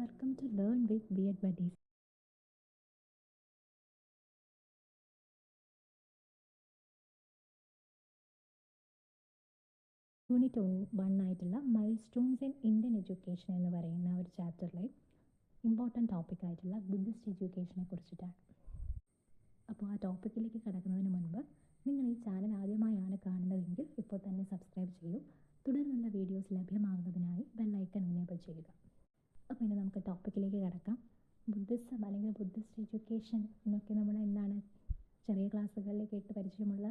welcome to Learn with Weird Buddies. Unit 1 ആയിട്ടുള്ള mile stones in Indian education എന്ന് പറയുന്ന ഒരു ചാപ്റ്ററിലെ ഇമ്പോർട്ടൻറ്റ് ടോപ്പിക്കായിട്ടുള്ള ബുദ്ധിസ്റ്റ് എഡ്യൂക്കേഷനെ കുറിച്ചിട്ടാണ്. അപ്പോൾ ആ ടോപ്പിക്കിലേക്ക് കടക്കുന്നതിന് മുൻപ് നിങ്ങൾ ഈ ചാനൽ ആദ്യമായാണ് കാണുന്നതെങ്കിൽ ഇപ്പോൾ തന്നെ സബ്സ്ക്രൈബ് ചെയ്യൂ. തുടർന്നുള്ള വീഡിയോസ് ലഭ്യമാകുന്നതിനായി ബെല്ലൈക്കൺ എനേബിൾ ചെയ്യുക. അപ്പോൾ ഇനി നമുക്ക് ടോപ്പിക്കിലേക്ക് കടക്കാം. ബുദ്ധിസം അല്ലെങ്കിൽ ബുദ്ധിസ്റ്റ് എഡ്യൂക്കേഷൻ എന്നൊക്കെ നമ്മൾ എന്താണ് ചെറിയ ക്ലാസ്സുകളിൽ കേട്ട് പരിചയമുള്ള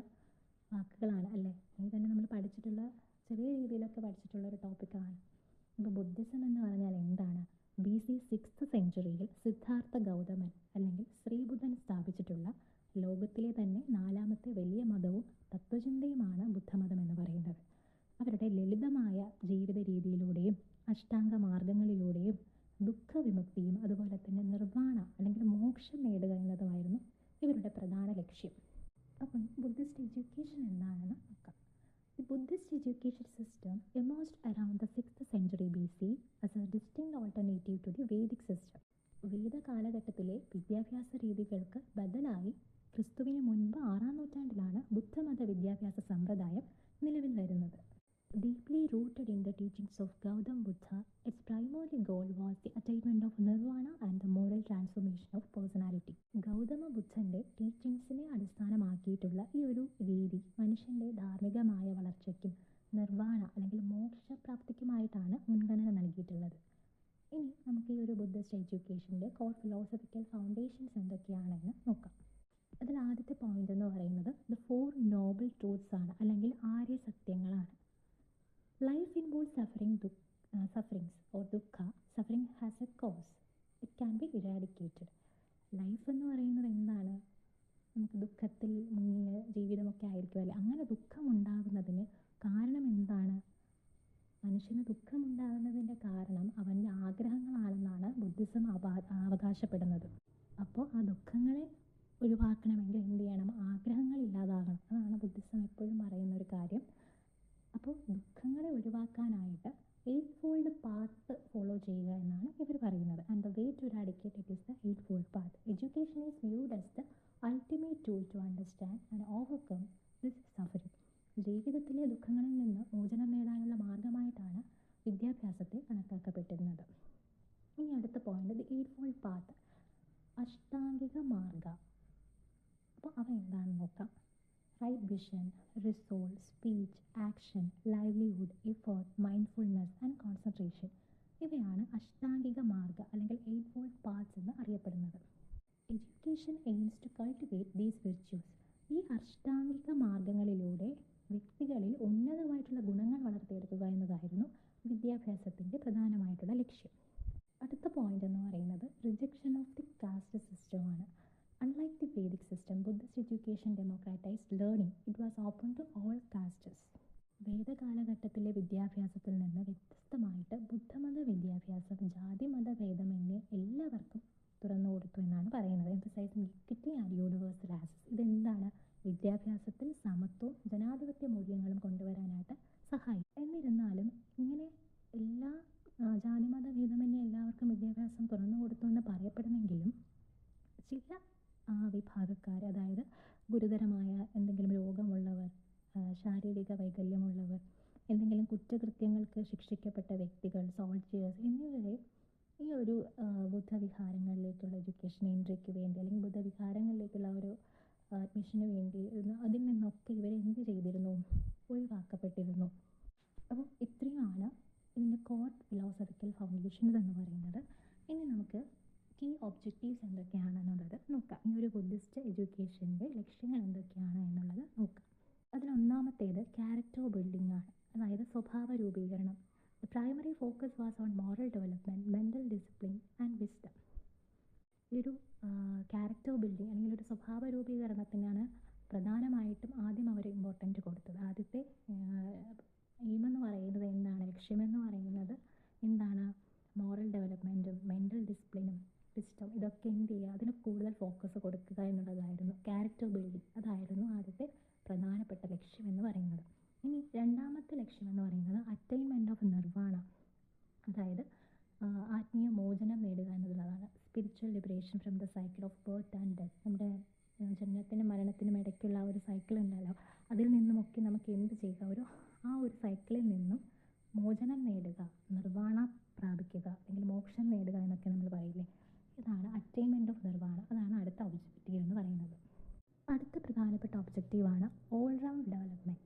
വാക്കുകളാണ് അല്ലേ. അല്ലെങ്കിൽ തന്നെ നമ്മൾ പഠിച്ചിട്ടുള്ള ചെറിയ രീതിയിലൊക്കെ പഠിച്ചിട്ടുള്ള ഒരു ടോപ്പിക്കാണ്. ഇപ്പോൾ ബുദ്ധിസം എന്ന് പറഞ്ഞാൽ എന്താണ്? BC 6th സെഞ്ച്വറിയിൽ സിദ്ധാർത്ഥ ഗൗതമൻ അല്ലെങ്കിൽ ശ്രീബുദ്ധൻ സ്ഥാപിച്ചിട്ടുള്ള ലോകത്തിലെ തന്നെ 4ാമത്തെ വലിയ മതവും തത്വചിന്തയുമാണ് ബുദ്ധമതം എന്ന് പറയുന്നത്. അവരുടെ ലളിതമായ ജീവിത രീതിയിലൂടെയും അഷ്ടാംഗ മാർഗങ്ങളിലൂടെയും ദുഃഖവിമുക്തിയും അതുപോലെ തന്നെ നിർവ്വാണ അല്ലെങ്കിൽ മോക്ഷം നേടുക എന്നതുമായിരുന്നു ഇവരുടെ പ്രധാന ലക്ഷ്യം. അപ്പം ബുദ്ധിസ്റ്റ് എഡ്യൂക്കേഷൻ എന്താണെന്ന് നോക്കാം. The Buddhist education system emerged around the 6th century BC as a distinct alternative to the Vedic system. വേദ കാലഘട്ടത്തിലെ വിദ്യാഭ്യാസ രീതികൾക്ക് ബദലായി ക്രിസ്തുവിന് മുൻപ് 6ാം നൂറ്റാണ്ടിലാണ് ബുദ്ധമത വിദ്യാഭ്യാസ സമ്പ്രദായം നിലവിൽ വരുന്നത്. Deeply rooted in the teachings of Gautam Buddha, its primary goal was the attainment of nirvana and the moral transformation of personality. Gautama ബുദ്ധൻ്റെ ടീച്ചിങ്സിനെ അടിസ്ഥാനമാക്കിയിട്ടുള്ള ഈ ഒരു രീതി മനുഷ്യൻ്റെ ധാർമ്മികമായ വളർച്ചയ്ക്കും നിർവ്വാണ അല്ലെങ്കിൽ മോക്ഷപ്രാപ്തിക്കുമായിട്ടാണ് മുൻഗണന നൽകിയിട്ടുള്ളത്. ഇനി നമുക്ക് ഈ ഒരു ബുദ്ധിസ്റ്റ് എഡ്യൂക്കേഷൻ്റെ കോർ ഫിലോസഫിക്കൽ ഫൗണ്ടേഷൻസ് എന്തൊക്കെയാണെന്ന് നോക്കാം. അതിൽ ആദ്യത്തെ പോയിന്റ് എന്ന് പറയുന്നത് ദ 4 നോബിൾ ട്രൂത്ത്സ് ആണ്, അല്ലെങ്കിൽ Arya സത്യങ്ങളാണ്. Life involves sufferings or dukkha. Suffering has a cause. It can be eradicated. Life എന്ന് പറയുന്നത് എന്താണ്? നമുക്ക് ദുഃഖത്തിൽ മുങ്ങിയ ജീവിതമൊക്കെ ആയിരിക്കും അല്ലേ. അങ്ങനെ ദുഃഖമുണ്ടാകുന്നതിന് കാരണം എന്താണ്? മനുഷ്യന് ദുഃഖമുണ്ടാകുന്നതിൻ്റെ കാരണം അവൻ്റെ ആഗ്രഹങ്ങളാണെന്നാണ് ബുദ്ധിസം അവകാശപ്പെടുന്നത്. അപ്പോൾ ആ ദുഃഖങ്ങളെ ഒഴിവാക്കണമെങ്കിൽ എന്ത് ചെയ്യണം? ആഗ്രഹങ്ങൾ ഇല്ലാതാകണം. അതാണ് ബുദ്ധിസം എപ്പോഴും പറയുന്ന ഒരു കാര്യം. അപ്പോൾ ദുഃഖങ്ങളെ ഒഴിവാക്കാനായിട്ട് 8-fold പാത്ത് ഫോളോ ചെയ്യുക എന്നാണ് ഇവർ പറയുന്നത്. And the way to eradicate it is the 8-fold path. Education is viewed as the ultimate tool to understand and overcome this suffering. ജീവിതത്തിലെ ദുഃഖങ്ങളിൽ നിന്ന് മോചനം നേടാനുള്ള മാർഗമായിട്ടാണ് വിദ്യാഭ്യാസത്തെ കണക്കാക്കപ്പെട്ടിരുന്നത്. ഇനി അടുത്ത പോയിന്റ് ദി 8-fold പാത്ത്, അഷ്ടാംഗിക മാർഗ. അപ്പോൾ അവ എന്താണെന്ന് നോക്കാം. Right vision, resolve, speech, action, livelihood, effort, mindfulness and concentration. ഇവയാണ് അഷ്ടാംഗിക മാർഗ അല്ലെങ്കിൽ 8-fold പാത്ത്സ് എന്ന് അറിയപ്പെടുന്നത്. Education aims to cultivate these virtues. ഈ അഷ്ടാംഗിക മാർഗങ്ങളിലൂടെ വ്യക്തികളിൽ ഉന്നതമായിട്ടുള്ള ഗുണങ്ങൾ വളർത്തിയെടുക്കുക എന്നതായിരുന്നു വിദ്യാഭ്യാസത്തിൻ്റെ പ്രധാനമായിട്ടുള്ള ലക്ഷ്യം. അടുത്ത പോയിന്റ് എന്ന് പറയുന്നത് റിജക്ഷൻ ഓഫ് ദി കാസ്റ്റ് സിസ്റ്റമാണ്. Unlike the Vedic system, Buddhist education democratized learning. It was open to all castes. വേദകാലഘട്ടത്തിലെ വിദ്യാഭ്യാസത്തിൽ നിന്ന് വ്യത്യസ്തമായിട്ട് ബുദ്ധമത വിദ്യാഭ്യാസം ജാതിമത ഭേദമന്യേ എല്ലാവർക്കും തുറന്നു കൊടുത്തു എന്നാണ് പറയുന്നത്. Emphasising equity and universal access. ഇതെന്താണ്? വിദ്യാഭ്യാസത്തിൽ സമത്വവും ജനാധിപത്യ മൂല്യങ്ങളും കൊണ്ടുവരാനായിട്ട് സഹായിക്കും. എന്നിരുന്നാലും ഇങ്ങനെ എല്ലാ ജാതിമത ഭേദമന്യേ എല്ലാവർക്കും വിദ്യാഭ്യാസം തുറന്നു കൊടുത്തു എന്ന് പറയപ്പെടുന്നെങ്കിലും ചില വിഭാഗക്കാർ, അതായത് ഗുരുതരമായ എന്തെങ്കിലും രോഗമുള്ളവർ, ശാരീരിക വൈകല്യമുള്ളവർ, എന്തെങ്കിലും കുറ്റകൃത്യങ്ങൾക്ക് ശിക്ഷിക്കപ്പെട്ട വ്യക്തികൾ, സോൾജിയേഴ്സ് എന്നിവരെ ഈ ഒരു ബുദ്ധവിഹാരങ്ങളിലേക്കുള്ള എഡ്യൂക്കേഷൻ എൻട്രിക്ക് വേണ്ടി അല്ലെങ്കിൽ ബുദ്ധവിഹാരങ്ങളിലേക്കുള്ള ഒരു അഡ്മിഷന് വേണ്ടി അതിൽ നിന്നൊക്കെ ഇവരെ എന്ത് ചെയ്തിരുന്നു? ഒഴിവാക്കപ്പെട്ടിരുന്നു. അപ്പോൾ ഇത്രയുമാണ് ഇതിൻ്റെ കോർ ഫിലോസഫിക്കൽ ഫൗണ്ടേഷൻസ് എന്ന് പറയുന്നത്. ഇനി നമുക്ക് കീ ഒബ്ജക്റ്റീവ്സ് എന്തൊക്കെയാണെന്നുള്ളത് നോക്കാം. ഈ ഒരു ബുദ്ധിസ്റ്റ് എഡ്യൂക്കേഷൻ്റെ ലക്ഷ്യങ്ങൾ എന്തൊക്കെയാണ് എന്നുള്ളത് നോക്കാം. അതിലൊന്നാമത്തേത് ക്യാരക്ടർ ബിൽഡിംഗ് ആണ്, അതായത് സ്വഭാവ രൂപീകരണം. The primary focus was on moral development, mental discipline and wisdom. ഈ ഒരു ക്യാരക്ടർ ബിൽഡിംഗ് അല്ലെങ്കിൽ ഒരു സ്വഭാവ രൂപീകരണത്തിനാണ് പ്രധാനമായിട്ടും ആദ്യം അവർ ഇമ്പോർട്ടൻറ്റ് കൊടുത്തത്. ആദ്യത്തെ എയിമെന്ന് പറയുന്നത് എന്താണ്? ലക്ഷ്യമെന്ന് പറയുന്നത് എന്താണ്? മോറൽ ഡെവലപ്മെൻറ്റും മെൻ്റൽ ഡിസിപ്ലിനും വിസ്ഡം ഇതൊക്കെ എന്ത് ചെയ്യുക? അതിന് കൂടുതൽ ഫോക്കസ് കൊടുക്കുക എന്നുള്ളതായിരുന്നു. ക്യാരക്ടർ ബിൽഡിംഗ് അതായിരുന്നു ആദ്യത്തെ പ്രധാനപ്പെട്ട ലക്ഷ്യം എന്ന് പറയുന്നത്. ഇനി രണ്ടാമത്തെ ലക്ഷ്യം എന്ന് പറയുന്നത് അറ്റൈൻമെൻറ്റ് ഓഫ് നിർവ്വാണ, അതായത് ആത്മീയ മോചനം spiritual liberation from the cycle of birth and death. നമ്മുടെ ജനനത്തിനും മരണത്തിനും ഇടയ്ക്കുള്ള ആ ഒരു സൈക്കിൾ ഉണ്ടല്ലോ, അതിൽ നിന്നുമൊക്കെ നമുക്ക് എന്ത് ചെയ്യുക, ആ ഒരു സൈക്കിളിൽ നിന്നും മോചനം നേടുക, നിർവ്വാണ പ്രാപിക്കുക അല്ലെങ്കിൽ മോക്ഷം നേടുക എന്നൊക്കെ നമ്മൾ പറയില്ലേ, ഇതാണ് അറ്റൈൻമെൻറ്റ് ഓഫ് നിർവ്വാണ. അതാണ് അടുത്ത ഒബ്ജക്റ്റീവ് എന്ന് പറയുന്നത്. അടുത്ത പ്രധാനപ്പെട്ട ഒബ്ജക്റ്റീവാണ് ഓൾ റൗണ്ട് ഡെവലപ്മെൻറ്റ്.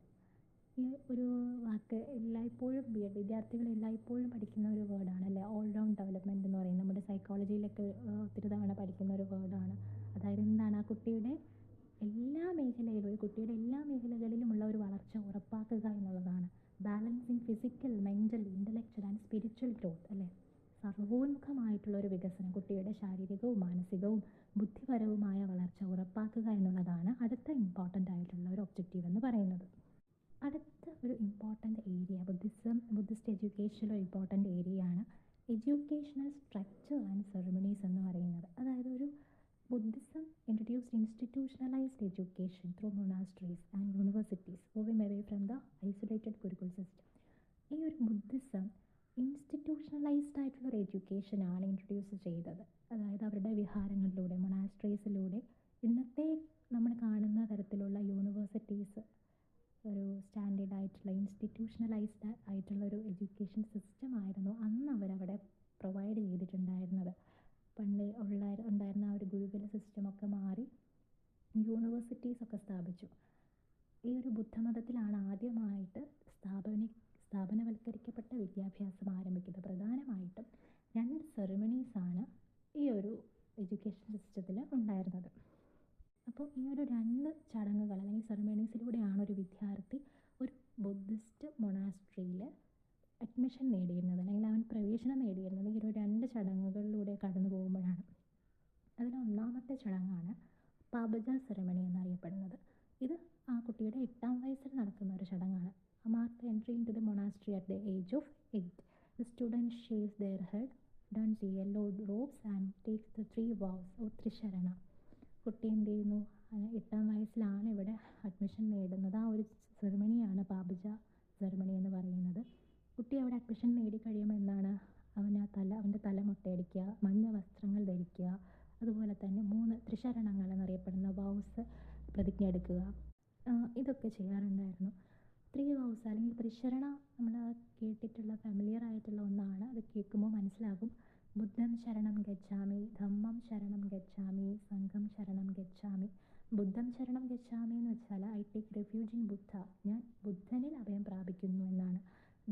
ഈ ഒരു വാക്ക് എല്ലായ്പ്പോഴും വിദ്യാർത്ഥികൾ എല്ലായ്പ്പോഴും പഠിക്കുന്ന ഒരു വേർഡാണ് അല്ലേ, ഓൾ റൗണ്ട് ഡെവലപ്മെൻറ്റ് എന്ന് പറയുന്നത്. നമ്മുടെ സൈക്കോളജിയിലൊക്കെ ഒത്തിരി തവണ പഠിക്കുന്ന ഒരു വേർഡാണ്. അതായത് എന്താണ്, ആ കുട്ടിയുടെ എല്ലാ മേഖലയിലും, ഒരു കുട്ടിയുടെ എല്ലാ മേഖലകളിലുമുള്ള ഒരു വളർച്ച ഉറപ്പാക്കുക എന്നുള്ളതാണ്. Balancing physical, mental, intellectual and spiritual growth അല്ലേ, സർവോന്മുഖമായിട്ടുള്ള ഒരു വികസനം, കുട്ടിയുടെ ശാരീരികവും മാനസികവും ബുദ്ധിപരവുമായ വളർച്ച ഉറപ്പാക്കുക എന്നുള്ളതാണ് അടുത്ത ഇമ്പോർട്ടൻ്റ് ആയിട്ടുള്ള ഒരു ഒബ്ജക്റ്റീവ് എന്ന് പറയുന്നത്. അടുത്ത ഒരു ഇമ്പോർട്ടൻ്റ് ഏരിയ ബുദ്ധിസ്റ്റ് എഡ്യൂക്കേഷനിലെ ഇമ്പോർട്ടൻ്റ് ഏരിയയാണ് എഡ്യൂക്കേഷണൽ സ്ട്രക്ചർ ആൻഡ് സെറിമണീസ് എന്ന് പറയുന്നത്. അതായത് ഒരു Buddhism introduced institutionalised education through monasteries and universities moving away from the isolated Gurukul system. ഈ ഒരു ബുദ്ധിസം ഇൻസ്റ്റിറ്റ്യൂഷണലൈസ്ഡ് ആയിട്ടുള്ള ഒരു എഡ്യൂക്കേഷനാണ് ഇൻട്രൊഡ്യൂസ് ചെയ്തത്. അതായത് അവരുടെ വിഹാരങ്ങളിലൂടെ, മൊണാസ്ട്രീസിലൂടെ ഇന്നത്തെ നമ്മൾ കാണുന്ന തരത്തിലുള്ള യൂണിവേഴ്സിറ്റീസ്, ഒരു സ്റ്റാൻഡേർഡ് ആയിട്ടുള്ള ഇൻസ്റ്റിറ്റ്യൂഷണലൈസ്ഡ് ആയിട്ടുള്ള ഒരു എഡ്യൂക്കേഷൻ സിസ്റ്റം ആയിരുന്നു അന്ന് അവരവിടെ പ്രൊവൈഡ് ചെയ്തിട്ടുണ്ടായിരുന്നത്. പണ്ട് ഉണ്ടായിരുന്ന ആ ഒരു ഗുരുകുല സിസ്റ്റമൊക്കെ മാറി യൂണിവേഴ്സിറ്റീസൊക്കെ സ്ഥാപിച്ചു. ഈ ഒരു ബുദ്ധമതത്തിലാണ് ആദ്യമായിട്ട് സ്ഥാപനവൽക്കരിക്കപ്പെട്ട വിദ്യാഭ്യാസം ആരംഭിക്കുന്നത്. പ്രധാനമായിട്ടും 2 സെറിമണീസാണ് ഈ ഒരു എഡ്യൂക്കേഷൻ സിസ്റ്റത്തിൽ ഉണ്ടായിരുന്നത്. അപ്പോൾ ഈ ഒരു 2 ചടങ്ങുകൾ അല്ലെങ്കിൽ സെറിമണീസിലൂടെയാണ് ഒരു വിദ്യാർത്ഥി ഒരു ബുദ്ധിസ്റ്റ് മൊണാസ്ട്രിയിൽ അഡ്മിഷൻ നേടിയിരുന്നത് അല്ലെങ്കിൽ അവൻ പ്രവേശനം നേടിയിരുന്നത് ഈ ഒരു 2 ചടങ്ങുകളിലൂടെ കടന്നു പോകുമ്പോഴാണ്. അതിൽ ഒന്നാമത്തെ ചടങ്ങാണ് പാബജ സെറിമണി എന്നറിയപ്പെടുന്നത്. ഇത് ആ കുട്ടിയുടെ 8ാം വയസ്സിൽ നടക്കുന്ന ഒരു ചടങ്ങാണ്. Mark entry into the monastery at the age of 8. The student shaves their head, dons yellow robes and takes the 3 vows or ത്രിശരണ. കുട്ടി എന്ത് ചെയ്യുന്നു, 8ാം വയസ്സിലാണ് ഇവിടെ അഡ്മിഷൻ നേടുന്നത്. ആ ഒരു സെറിമണിയാണ് പാബജ സെറിമണി എന്ന് പറയുന്നത്. കുട്ടി അവിടെ അഡ്മിഷൻ നേടിക്കഴിയുമ്പോൾ എന്താണ്, അവൻ്റെ തല മൊട്ടയടിക്കുക, മഞ്ഞ വസ്ത്രങ്ങൾ ധരിക്കുക, അതുപോലെ തന്നെ 3 ത്രിശരണങ്ങൾ എന്നറിയപ്പെടുന്ന വൗസ് പ്രതിജ്ഞ എടുക്കുക, ഇതൊക്കെ ചെയ്യാറുണ്ടായിരുന്നു. 3 vows അല്ലെങ്കിൽ ത്രിശരണ നമ്മൾ കേട്ടിട്ടുള്ള ഫെമിലിയർ ആയിട്ടുള്ള ഒന്നാണ്. അത് കേൾക്കുമ്പോൾ മനസ്സിലാകും. ബുദ്ധം ശരണം ഗച്ഛാമി, ധമ്മം ശരണം ഗച്ഛാമി, സംഘം ശരണം ഗച്ഛാമി. ബുദ്ധം ശരണം ഗച്ഛാമി എന്ന് വെച്ചാൽ I take refuge in Buddha, ഞാൻ ബുദ്ധനിൽ അഭയം പ്രാപിക്കുന്നു എന്നാണ്.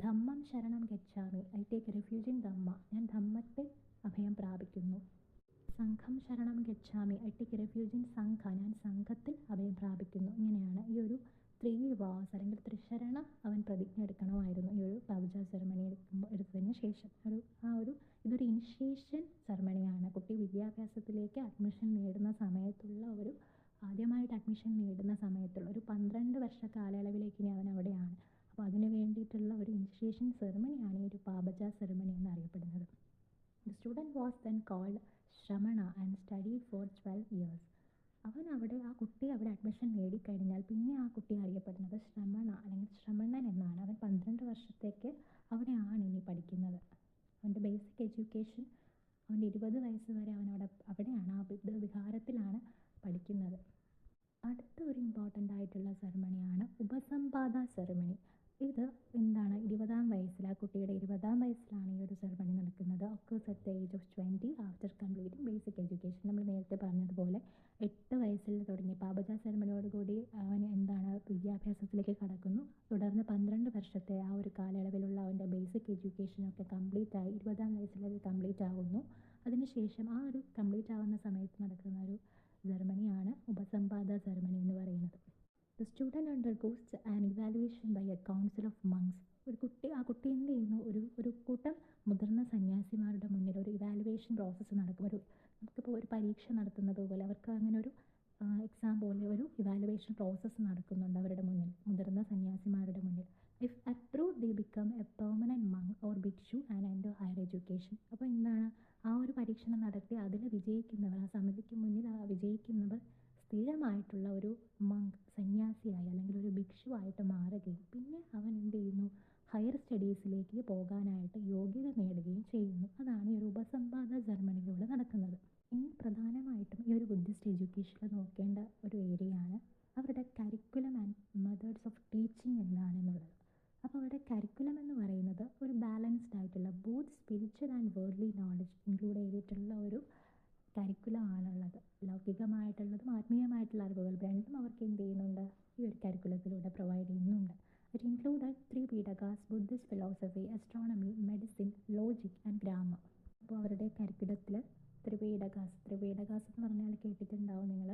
ധമ്മം ശരണം ഗച്ഛാമി, I take refuge in Dhamma, ഞാൻ ധമ്മത്തെ അഭയം പ്രാപിക്കുന്നു. സംഘം ശരണം ഗച്ഛാമി, I take refuge in Sangha, ഞാൻ സംഘത്തിൽ അഭയം പ്രാപിക്കുന്നു. ഇങ്ങനെയാണ് ഈ ഒരു 3 vows അല്ലെങ്കിൽ ത്രിശരണ അവൻ പ്രതിജ്ഞ എടുക്കണമായിരുന്നു ഈ ഒരു പാബജ സെറിമണി എടുത്തതിന് ശേഷം. ഇതൊരു ഇനിഷ്യേഷൻ സെറിമണിയാണ്. കുട്ടി വിദ്യാഭ്യാസത്തിലേക്ക് അഡ്മിഷൻ നേടുന്ന സമയത്തുള്ള ആദ്യമായിട്ട് അഡ്മിഷൻ നേടുന്ന സമയത്തുള്ള ഒരു 12 വർഷ കാലയളവിലേക്ക് ഇനി അവൻ അവിടെയാണ്. അപ്പോൾ അതിന് വേണ്ടിയിട്ടുള്ള ഒരു ഇനിഷ്യേഷൻ സെറിമണിയാണ് ഈ ഒരു പാബജ സെറിമണി എന്നറിയപ്പെടുന്നത്. The student was then called Shramana and studied for 12 years. ആ കുട്ടി അവിടെ അഡ്മിഷൻ നേടിക്കഴിഞ്ഞാൽ പിന്നെ ആ കുട്ടി അറിയപ്പെടുന്നത് ശ്രമണ അല്ലെങ്കിൽ ശ്രമണൻ എന്നാണ്. അവൻ 12 വർഷത്തേക്ക് അവിടെയാണ് ഇനി പഠിക്കുന്നത്. അവൻ്റെ ബേസിക് എഡ്യൂക്കേഷൻ അവൻ്റെ 20 വയസ്സ് വരെ അവൻ അവിടെയാണ്, ആ വിഹാരത്തിലാണ് പഠിക്കുന്നത്. അടുത്ത ഒരു ഇമ്പോർട്ടൻ്റ് ആയിട്ടുള്ള സെറിമണിയാണ് ഉപസംപാദ സെറിമണി. ഇത് എന്താണ്, 20ാം വയസ്സിൽ, ആ കുട്ടിയുടെ 20ാം വയസ്സിലാണ് ഈ ഒരു സെറിമണി നടക്കുന്നത്. Occurs at the age of 20 after completing basic education. നമ്മൾ നേരത്തെ പറഞ്ഞതുപോലെ 8 വയസ്സിൽ തുടങ്ങി പാബജ സെറിമണിയോടുകൂടി അവൻ വിദ്യാഭ്യാസത്തിലേക്ക് കടക്കുന്നു. തുടർന്ന് 12 വർഷത്തെ ആ ഒരു കാലയളവിലുള്ള അവൻ്റെ ബേസിക് എഡ്യൂക്കേഷനൊക്കെ കംപ്ലീറ്റ് ആയി 20ാം വയസ്സിൽ അത് കംപ്ലീറ്റ് ആകുന്നു. അതിനുശേഷം ആ ഒരു കംപ്ലീറ്റ് ആവുന്ന സമയത്ത് നടക്കുന്ന ഒരു സെറിമണിയാണ് ഉപസംപാദ സെറിമണി എന്ന് പറയുന്നത്. The student undergoes an evaluation by a council of monks. ആ കുട്ടി എന്ത് ചെയ്യുന്നു, ഒരു കൂട്ടം മുതിർന്ന സന്യാസിമാരുടെ മുന്നിൽ ഒരു ഇവാലുവേഷൻ പ്രോസസ്സ് നടക്കും. നമുക്കിപ്പോൾ ഒരു പരീക്ഷ നടത്തുന്നത് പോലെ അവർക്ക് അങ്ങനെ ഒരു എക്സാം പോലെ ഒരു ഇവാലുവേഷൻ പ്രോസസ്സ് നടക്കുന്നുണ്ട് അവരുടെ മുന്നിൽ, മുതിർന്ന സന്യാസിമാരുടെ മുന്നിൽ. If approved they become a permanent monk or Bhikshu and enter higher education. അപ്പോൾ എന്താണ്, ആ ഒരു പരീക്ഷണം നടത്തി അതിൽ വിജയിക്കുന്നവർ, ആ സമിതിക്ക് മുന്നിൽ വിജയിക്കുന്നവർ സ്ഥിരമായിട്ടുള്ള ഒരു മങ്ക്, സന്യാസിയായി അല്ലെങ്കിൽ ഒരു ഭിക്ഷുവായിട്ട് മാറുകയും പിന്നെ അവൻ എന്ത് ചെയ്യുന്നു, ഹയർ സ്റ്റഡീസിലേക്ക് പോകാനായിട്ട് യോഗ്യത നേടുകയും ചെയ്യുന്നു. അതാണ് ഈ ഒരു ഉപസംപാദ സെറിമണിയിലൂടെ നടക്കുന്നത്. എഡ്യൂക്കേഷനിൽ നോക്കേണ്ട ഒരു ഏരിയയാണ് അവരുടെ curriculum and methods of teaching എന്താണെന്നുള്ളത്. അപ്പോൾ അവരുടെ കരിക്കുലം എന്ന് പറയുന്നത് ഒരു ബാലൻസ്ഡ് ആയിട്ടുള്ള both spiritual and worldly knowledge include ചെയ്തിട്ടുള്ള ഒരു കരിക്കുലം ആണുള്ളത്. ലൗകികമായിട്ടുള്ളതും ആത്മീയമായിട്ടുള്ള അറിവുകൾ രണ്ടും അവർക്ക് എന്ത് ചെയ്യുന്നുണ്ട്, ഈ ഒരു കരിക്കുലത്തിലൂടെ പ്രൊവൈഡ് ചെയ്യുന്നുണ്ട്. It included 3 Pitakas, Buddhist philosophy, astronomy, medicine, logic and grammar. അപ്പോൾ അവരുടെ കരിക്കുലത്തിൽ ത്രിപീഡകാസ് എന്ന് പറഞ്ഞാൽ കേട്ടിട്ടുണ്ടാവും നിങ്ങൾ.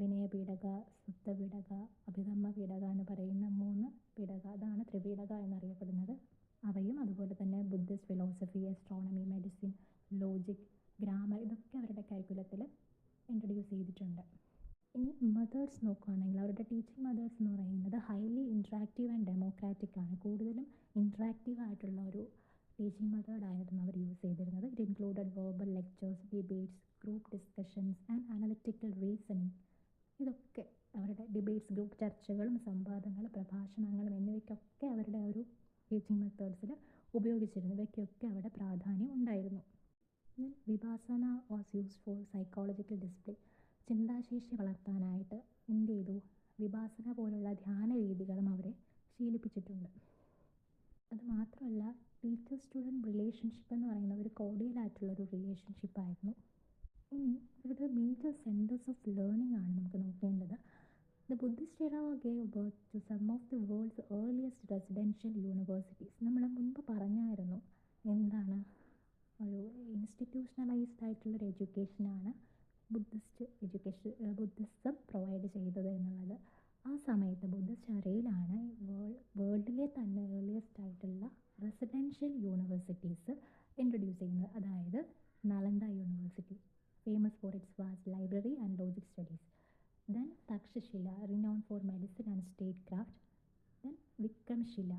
വിനയപീഠക, സുത്തപീഠക, അഭിധമ്മ പീഠക എന്ന് പറയുന്ന 3 പീഠക, അതാണ് ത്രിപീഠക എന്നറിയപ്പെടുന്നത്. അവയും അതുപോലെ തന്നെ Buddhist philosophy, astronomy, medicine, logic, grammar ഇതൊക്കെ അവരുടെ കരിക്കുലത്തിൽ ഇൻട്രൊഡ്യൂസ് ചെയ്തിട്ടുണ്ട്. ഇനി മെത്തേഡ്സ് നോക്കുകയാണെങ്കിൽ അവരുടെ ടീച്ചിങ് മെത്തേഡ്സ് എന്ന് പറയുന്നത് ഹൈലി ഇൻട്രാക്റ്റീവ് ആൻഡ് ഡെമോക്രാറ്റിക് ആണ്. കൂടുതലും ഇൻട്രാക്റ്റീവ് ആയിട്ടുള്ള ഒരു ടീച്ചിങ് മെത്തേഡായിരുന്നു അവർ യൂസ് ചെയ്തിരുന്നത്. It included verbal lectures, debates, group discussions and analytical reasoning. ഇതൊക്കെ അവരുടെ ഡിബേറ്റ്സ്, ഗ്രൂപ്പ് ചർച്ചകളും സംവാദങ്ങൾ, പ്രഭാഷണങ്ങളും എന്നിവയ്ക്കൊക്കെ അവരുടെ ഒരു ടീച്ചിങ് മെത്തേഡ്സിൽ ഉപയോഗിച്ചിരുന്നു. ഇവയ്ക്കൊക്കെ അവിടെ പ്രാധാന്യം ഉണ്ടായിരുന്നു. Vipassana was used for psychological discipline. ചിന്താശേഷി വളർത്താനായിട്ട് എന്ത് ചെയ്തു, വിപാസന പോലുള്ള ധ്യാന രീതികളും അവരെ ശീലിപ്പിച്ചിട്ടുണ്ട്. അതുമാത്രമല്ല ടീച്ചർ സ്റ്റുഡൻറ്റ് റിലേഷൻഷിപ്പ് എന്ന് പറയുന്നത് ഒരു കോർഡിയലായിട്ടുള്ളൊരു റിലേഷൻഷിപ്പായിരുന്നു. ഇനി ഇവരുടെ മേജർ സെൻറ്റേഴ്സ് ഓഫ് ലേണിംഗ് ആണ് നമുക്ക് നോക്കേണ്ടത്. The Buddhist era gave birth to some of the world's earliest residential universities. നമ്മൾ മുൻപ് പറഞ്ഞായിരുന്നു എന്താണ്, ഒരു ഇൻസ്റ്റിറ്റ്യൂഷണലൈസ്ഡ് ആയിട്ടുള്ളൊരു എഡ്യൂക്കേഷനാണ് ബുദ്ധിസം പ്രൊവൈഡ് ചെയ്തത് എന്നുള്ളത്. ആ സമയത്ത് ബുദ്ധിസ്റ്റ് എറയിലാണ് വേൾഡിലെ തന്നെ ഏർലിയസ്റ്റ് ആയിട്ടുള്ള റെസിഡൻഷ്യൽ യൂണിവേഴ്സിറ്റീസ് ഇൻട്രൊഡ്യൂസ് ചെയ്യുന്നത്. അതായത് Nalanda university, famous for its vast library and logic studies. Then Takshashila, renowned for medicine and statecraft. Then Vikramshila.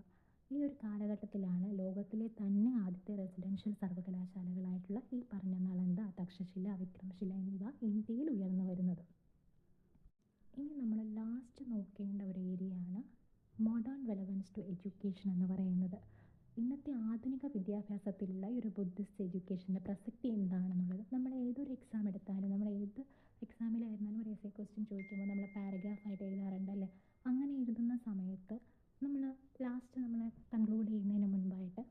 ഈ ഒരു കാലഘട്ടത്തിലാണ് ലോകത്തിലെ തന്നെ ആദ്യത്തെ റെസിഡൻഷ്യൽ സർവകലാശാലകളായിട്ടുള്ള ഈ പറഞ്ഞ നളന്ദ, തക്ഷശില, വിക്രംശില എന്നിവ ഇന്ത്യയിൽ ഉയർന്നു വരുന്നത്. ഇനി നമ്മൾ ലാസ്റ്റ് നോക്കേണ്ട ഒരു ഏരിയയാണ് മോഡേൺ റെലവൻസ് ടു എഡ്യൂക്കേഷൻ എന്ന് പറയുന്നത്. ഇന്നത്തെ ആധുനിക വിദ്യാഭ്യാസത്തിലുള്ള ഈ ഒരു ബുദ്ധിസ്റ്റ് എഡ്യൂക്കേഷൻ്റെ പ്രസക്തി എന്താണെന്നുള്ളത്. നമ്മൾ ഏതൊരു എക്സാം എടുത്താലും, നമ്മൾ ഏത് എക്സാമിലായിരുന്നാലും ഒരു എസ്സേ ക്വസ്റ്റ്യൻ ചോദിക്കുമ്പോൾ നമ്മൾ പാരഗ്രാഫായിട്ട് എഴുതാറുണ്ടല്ലേ. അങ്ങനെ എഴുതുന്ന സമയത്ത് നമ്മൾ ലാസ്റ്റ് നമ്മൾ കൺക്ലൂഡ് ചെയ്യുന്നതിന് മുൻപായിട്ട്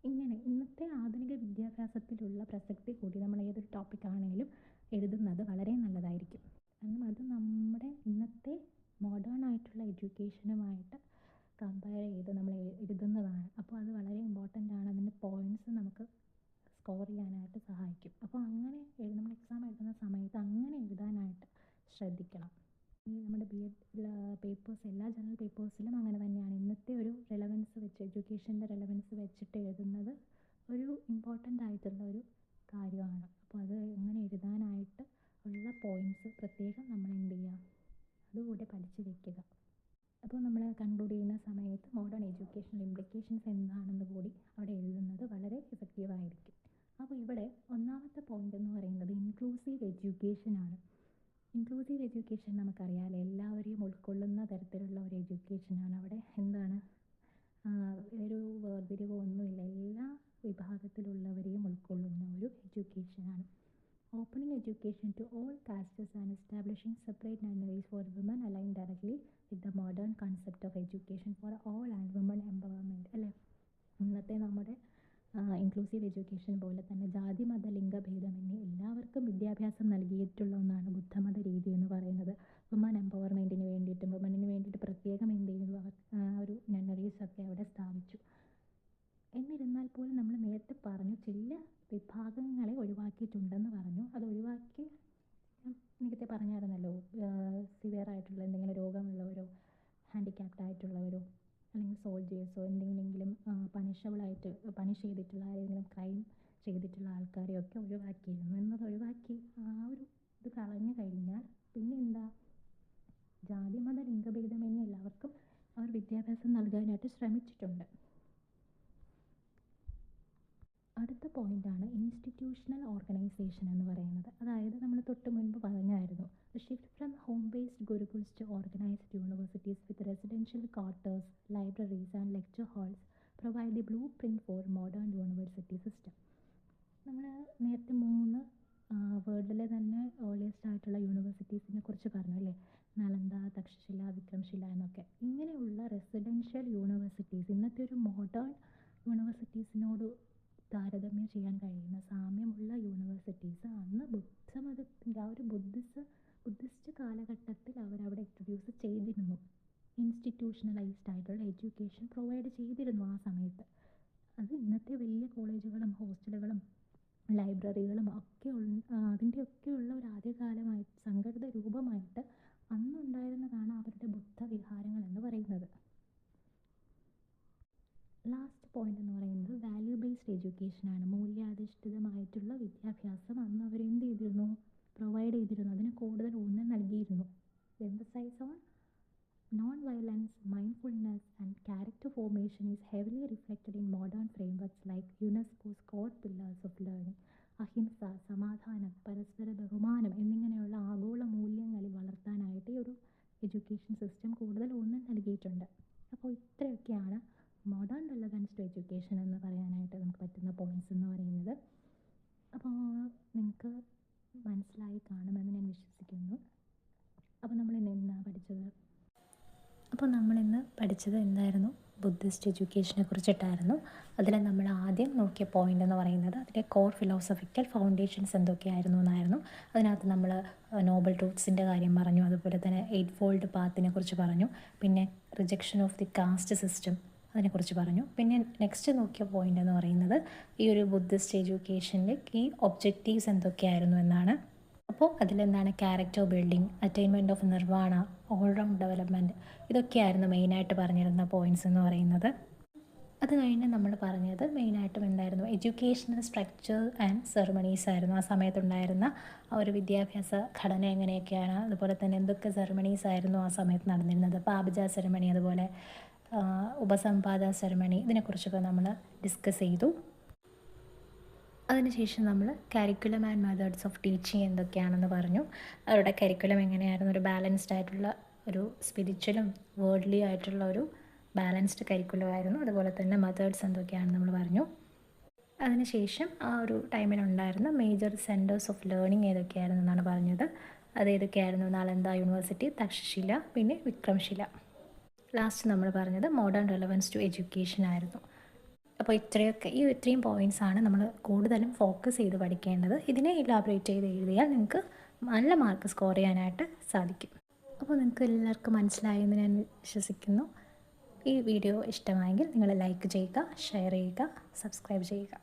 ഇങ്ങനെ ഇന്നത്തെ ആധുനിക വിദ്യാഭ്യാസത്തിലുള്ള പ്രസക്തി കൂടി നമ്മൾ ഏതൊരു ടോപ്പിക്കാണെങ്കിലും എഴുതുന്നത് വളരെ നല്ലതായിരിക്കും. കാരണം അത് നമ്മുടെ ഇന്നത്തെ മോഡേൺ ആയിട്ടുള്ള എഡ്യൂക്കേഷനുമായിട്ട് കമ്പയർ ചെയ്ത് നമ്മൾ എഴുതുന്നതാണ്. അപ്പോൾ അത് വളരെ ഇമ്പോർട്ടൻ്റ് ആണ്. അതിൻ്റെ പോയിൻറ്റ്സ് നമുക്ക് സ്കോർ ചെയ്യാനായിട്ട് സഹായിക്കും. അപ്പോൾ അങ്ങനെ നമ്മൾ എക്സാം എഴുതുന്ന സമയത്ത് അങ്ങനെ എഴുതാനായിട്ട് ശ്രദ്ധിക്കണം. ഈ നമ്മുടെ BEd പേപ്പേഴ്സ്, എല്ലാ ജനറൽ പേപ്പേഴ്സിലും അങ്ങനെ തന്നെയാണ്. ഇന്നത്തെ ഒരു റെലവൻസ് വെച്ച്, എഡ്യൂക്കേഷൻ്റെ റെലവൻസ് വെച്ചിട്ട് എഴുതുന്നത് ഒരു ഇമ്പോർട്ടൻ്റ് ആയിട്ടുള്ള ഒരു കാര്യമാണ്. അപ്പോൾ അത് എങ്ങനെ എഴുതാനായിട്ട് ഉള്ള പോയിൻറ്റ്സ് പ്രത്യേകം നമ്മൾ എന്ത് ചെയ്യുക, അതുകൂടെ പഠിച്ച് വയ്ക്കുക. അപ്പോൾ നമ്മൾ കൺക്ലൂഡ് ചെയ്യുന്ന സമയത്ത് മോഡേൺ എഡ്യൂക്കേഷണൽ ഇംപ്ലിക്കേഷൻസ് എന്താണെന്ന് കൂടി അവിടെ എഴുതുന്നത് വളരെ എഫക്റ്റീവായിരിക്കും. അപ്പോൾ ഇവിടെ ഒന്നാമത്തെ പോയിൻ്റ് എന്ന് പറയുന്നത് ഇൻക്ലൂസീവ് എഡ്യൂക്കേഷനാണ്. ഇൻക്ലൂസീവ് എഡ്യൂക്കേഷൻ നമുക്കറിയാമല്ലോ, എല്ലാവരെയും ഉൾക്കൊള്ളുന്ന തരത്തിലുള്ള ഒരു എഡ്യൂക്കേഷനാണ്. അവിടെ എന്താണ്, ഒരു വേർതിരിവ് ഒന്നുമില്ല, എല്ലാ വിഭാഗത്തിലുള്ളവരെയും ഉൾക്കൊള്ളുന്ന ഒരു എഡ്യൂക്കേഷനാണ്. Opening education to all castes and establishing separate nunneries for women align directly with the modern concept of education for all and women empowerment. അല്ലേ, ഇന്നത്തെ നമ്മുടെ ഇൻക്ലൂസീവ് എഡ്യൂക്കേഷൻ പോലെ തന്നെ ജാതി, മത, ലിംഗഭേദമന്യേ എല്ലാവർക്കും വിദ്യാഭ്യാസം നൽകിയിട്ടുള്ള ഒന്നാണ് ബുദ്ധമത രീതി എന്ന് പറയുന്നത്. വുമൺ എംപവർമെൻറ്റിന് വേണ്ടിയിട്ടും വുമണിന് വേണ്ടിയിട്ട് പ്രത്യേകം എന്ത് ചെയ്യുന്നു, അവർ ഒരു നണ്ണറീസൊക്കെ അവിടെ സ്ഥാപിച്ചു. എന്നിരുന്നാൽ പോലും നമ്മൾ നേരത്തെ പറഞ്ഞു ചില വിഭാഗങ്ങളെ ഒഴിവാക്കിയിട്ടുണ്ടെന്ന് പറഞ്ഞു. അത് ഒഴിവാക്കി നേരത്തെ പറഞ്ഞായിരുന്നല്ലോ, സിവിയറായിട്ടുള്ള എന്തെങ്കിലും രോഗമുള്ളവരോ ഹാൻഡിക്യാപ്ഡ് ആയിട്ടുള്ളവരോ അല്ലെങ്കിൽ സോൾജേഴ്സോ എന്തെങ്കിലും പണിഷ് ചെയ്തിട്ടുള്ള ആരെങ്കിലും ക്രൈം ചെയ്തിട്ടുള്ള ആൾക്കാരെയൊക്കെ ഒഴിവാക്കിയിരുന്നു. എന്നത് ഒഴിവാക്കി ആ ഒരു ഇത് കളഞ്ഞു കഴിഞ്ഞാൽ പിന്നെ എന്താ, ജാതി, മത, ലിംഗഭേദമന്യേ എല്ലാവർക്കും അവർ വിദ്യാഭ്യാസം നൽകാനായിട്ട് ശ്രമിച്ചിട്ടുണ്ട്. അടുത്ത പോയിൻ്റാണ് ഇൻസ്റ്റിറ്റ്യൂഷണൽ ഓർഗനൈസേഷൻ എന്ന് പറയുന്നത്. അതായത് നമ്മൾ തൊട്ട് മുൻപ് പറഞ്ഞായിരുന്നു, shift from home based gurukuls to organised universities with residential quarters, libraries and lecture halls provide the blueprint for modern university system. നമ്മൾ നേരത്തെ 3 വേൾഡിലെ തന്നെ ഏർലിയസ്റ്റ് ആയിട്ടുള്ള യൂണിവേഴ്സിറ്റീസിനെ കുറിച്ച് പറഞ്ഞു അല്ലേ, നളന്ദ, തക്ഷശില, വിക്രംശില എന്നൊക്കെ. ഇങ്ങനെയുള്ള റെസിഡൻഷ്യൽ യൂണിവേഴ്സിറ്റീസ് ഇന്നത്തെ ഒരു മോഡേൺ യൂണിവേഴ്സിറ്റീസിനോട് താരതമ്യം ചെയ്യാൻ കഴിയുന്ന സാമ്യമുള്ള യൂണിവേഴ്സിറ്റീസ് അന്ന് ബുദ്ധമതത്തിൻ്റെ ആ ഒരു ബുദ്ധിസ്റ്റ് കാലഘട്ടത്തിൽ അവരവിടെ ഇൻട്രൊഡ്യൂസ് ചെയ്തിരുന്നു. ഇൻസ്റ്റിറ്റ്യൂഷണലൈസ്ഡ് ആയിട്ടുള്ള എഡ്യൂക്കേഷൻ പ്രൊവൈഡ് ചെയ്തിരുന്നു ആ സമയത്ത്. അത് ഇന്നത്തെ വലിയ കോളേജുകളും ഹോസ്റ്റലുകളും ലൈബ്രറികളും ഒക്കെ അതിൻ്റെയൊക്കെയുള്ള ഒരു ആദ്യകാലമായിട്ട് സംഘടിത രൂപമായിട്ട് അന്നുണ്ടായിരുന്നതാണ് അവരുടെ ബുദ്ധവിഹാരങ്ങൾ എന്ന് പറയുന്നത്. ലാസ്റ്റ് പോയിന്റ് എന്ന് പറയുന്നത് വാല്യൂ ബേസ്ഡ് എഡ്യൂക്കേഷനാണ്. മൂല്യാധിഷ്ഠിതമായിട്ടുള്ള വിദ്യാഭ്യാസം അന്ന് അവർ എന്ത് ചെയ്തിരുന്നു, പ്രൊവൈഡ് ചെയ്തിരുന്നു. അതിന് കൂടുതൽ ഊന്നൽ നൽകിയിരുന്നു. Emphasise on non violence, mindfulness and character formation is heavily reflected in modern frameworks like UNESCO's core pillars of learning. അഹിംസ, സമാധാനം, പരസ്പര ബഹുമാനം എന്നിങ്ങനെയുള്ള ആഗോള മൂല്യങ്ങളിൽ വളർത്താനായിട്ട് ഈ ഒരു എഡ്യൂക്കേഷൻ സിസ്റ്റം കൂടുതൽ ഊന്നൽ നൽകിയിട്ടുണ്ട്. അപ്പോൾ ഇത്രയൊക്കെയാണ് മോഡേൺ റെലവൻസ് ടു എഡ്യൂക്കേഷൻ എന്ന് പറയാനായിട്ട് നമുക്ക് പറ്റുന്ന പോയിൻറ്റ്സ് എന്ന് പറയുന്നത്. അപ്പോൾ നിങ്ങൾക്ക് മനസ്സിലായി കാണുമെന്ന് ഞാൻ വിശ്വസിക്കുന്നു. അപ്പോൾ നമ്മളിന്ന് പഠിച്ചത് എന്തായിരുന്നു? ബുദ്ധിസ്റ്റ് എഡ്യൂക്കേഷനെ കുറിച്ചിട്ടായിരുന്നു. അതിൽ നമ്മൾ ആദ്യം നോക്കിയ പോയിൻ്റ് എന്ന് പറയുന്നത് അതിൻ്റെ കോർ ഫിലോസഫിക്കൽ ഫൗണ്ടേഷൻസ് എന്തൊക്കെയായിരുന്നു എന്നായിരുന്നു. അതിനകത്ത് നമ്മൾ നോബൽ ട്രൂത്ത്സിൻ്റെ കാര്യം പറഞ്ഞു, അതുപോലെ തന്നെ 8 ഫോൾഡ് പാത്തിനെ കുറിച്ച് പറഞ്ഞു, പിന്നെ rejection of the caste system അതിനെക്കുറിച്ച് പറഞ്ഞു. പിന്നെ നെക്സ്റ്റ് നോക്കിയ പോയിൻ്റ് എന്ന് പറയുന്നത് ഈ ഒരു ബുദ്ധിസ്റ്റ് എഡ്യൂക്കേഷനിലെ കീ ഒബ്ജക്റ്റീവ്സ് എന്തൊക്കെയായിരുന്നു എന്നാണ്. അപ്പോൾ അതിലെന്താണ് character building, attainment of nirvana, all round development, ഇതൊക്കെയായിരുന്നു മെയിനായിട്ട് പറഞ്ഞിരുന്ന പോയിൻറ്റ്സ് എന്ന് പറയുന്നത്. അത് കഴിഞ്ഞ് നമ്മൾ പറഞ്ഞത് മെയിനായിട്ടും എന്തായിരുന്നു, എഡ്യൂക്കേഷണൽ സ്ട്രക്ചർ ആൻഡ് സെറമണീസ് ആയിരുന്നു. ആ സമയത്തുണ്ടായിരുന്ന ആ ഒരു വിദ്യാഭ്യാസ ഘടന എങ്ങനെയൊക്കെയാണ്, അതുപോലെ തന്നെ എന്തൊക്കെ സെറമണീസ് ആയിരുന്നു ആ സമയത്ത് നടന്നിരുന്നത്. പാബജ സെറമണി, അതുപോലെ ഉപസംപാദ സെറമണി, ഇതിനെക്കുറിച്ചൊക്കെ നമ്മൾ ഡിസ്കസ് ചെയ്തു. അതിനുശേഷം നമ്മൾ curriculum and methods of teaching എന്തൊക്കെയാണെന്ന് പറഞ്ഞു. അവരുടെ കരിക്കുലം എങ്ങനെയായിരുന്നു, ഒരു ബാലൻസ്ഡ് ആയിട്ടുള്ള ഒരു സ്പിരിച്വലും വേർഡ്ലി ആയിട്ടുള്ള ഒരു ബാലൻസ്ഡ് കരിക്കുലം ആയിരുന്നു. അതുപോലെ തന്നെ മെത്തേഡ്സ് എന്തൊക്കെയാണെന്ന് നമ്മൾ പറഞ്ഞു. അതിനുശേഷം ആ ഒരു ടൈമിലുണ്ടായിരുന്ന മേജർ സെൻറ്റേഴ്സ് ഓഫ് ലേണിംഗ് ഏതൊക്കെയായിരുന്നു എന്നാണ് പറഞ്ഞത്. അതേതൊക്കെയായിരുന്നു? നളന്ദ യൂണിവേഴ്സിറ്റി, തക്ഷശില, പിന്നെ വിക്രംശില. ലാസ്റ്റ് നമ്മൾ പറഞ്ഞത് മോഡേൺ റെലവൻസ് ടു എഡ്യൂക്കേഷൻ ആയിരുന്നു. അപ്പോൾ ഇത്രയും പോയിൻറ്റ്സാണ് നമ്മൾ കൂടുതലും ഫോക്കസ് ചെയ്ത് പഠിക്കേണ്ടത്. ഇതിനെ ഇലാബറേറ്റ് ചെയ്ത് എഴുതിയാൽ നിങ്ങൾക്ക് നല്ല മാർക്ക് സ്കോർ ചെയ്യാനായിട്ട് സാധിക്കും. അപ്പോൾ നിങ്ങൾക്ക് എല്ലാവർക്കും മനസ്സിലായെന്ന് ഞാൻ വിശ്വസിക്കുന്നു. ഈ വീഡിയോ ഇഷ്ടമായെങ്കിൽ നിങ്ങൾ ലൈക്ക് ചെയ്യുക, ഷെയർ ചെയ്യുക, സബ്സ്ക്രൈബ് ചെയ്യുക.